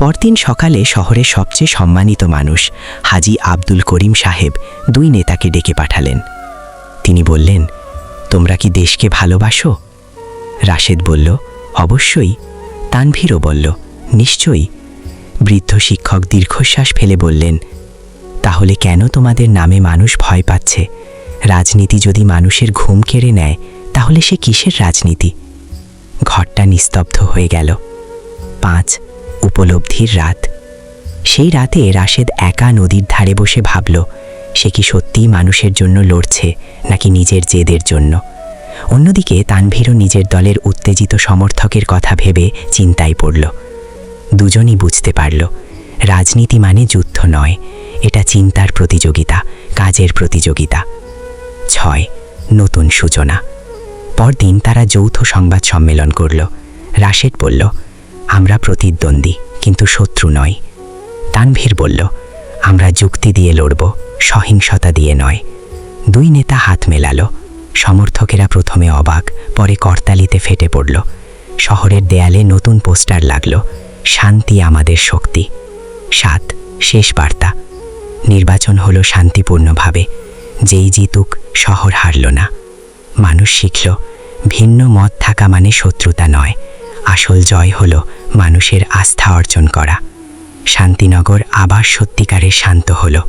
পরদিন সকালে শহরের সবচেয়ে সম্মানিত মানুষ হাজী আব্দুল করিম সাহেব দুই নেতাকে ডেকে পাঠালেন। তিনি বললেন, তোমরা কি দেশকে ভালোবাসো? রাশেদ বলল, অবশ্যই। তানভীরও বলল, নিশ্চয়ই। বৃদ্ধ শিক্ষক দীর্ঘশ্বাস ফেলে বললেন, তাহলে কেন তোমাদের নামে মানুষ ভয় পাচ্ছে? রাজনীতি যদি মানুষের ঘুম কেড়ে নেয়, তাহলে সে কিসের রাজনীতি? ঘরটা নিস্তব্ধ হয়ে গেল। 5 উপলব্ধির রাত। সেই রাতে রাশেদ একা নদীর ধারে বসে ভাবল, সে কি সত্যিই মানুষের জন্য লড়ছে নাকি নিজের জেদের জন্য। অন্যদিকে তানভীরও নিজের দলের উত্তেজিত সমর্থকের কথা ভেবে চিন্তায় পড়ল। দুজনই বুঝতে পারল, রাজনীতি মানে যুদ্ধ নয়, এটা চিন্তার প্রতিযোগিতা, কাজের প্রতিযোগিতা। 6 নতুন সূচনা। পরদিন তারা যৌথ সংবাদ সম্মেলন করল। রাশেদ বলল, আমরা প্রতিদ্বন্দ্বী, কিন্তু শত্রু নয়। তানভীর বলল, আমরা যুক্তি দিয়ে লড়ব, সহিংসতা দিয়ে নয়। দুই নেতা হাত মেলালো। সমর্থকেরা প্রথমে অবাক, পরে করতালিতে ফেটে পড়ল। শহরের দেয়ালে নতুন পোস্টার লাগল, শান্তি আমাদের শক্তি। 7 শেষ বার্তা। নির্বাচন হলো শান্তিপূর্ণভাবে। যেই জিতুক, শহর হারল না। মানুষ শিখল, ভিন্ন মত থাকা মানে শত্রুতা নয়, আসল জয় হলো মানুষের আস্থা অর্জন করা। শান্তিনগর আবার সত্যিকারের শান্ত হলো।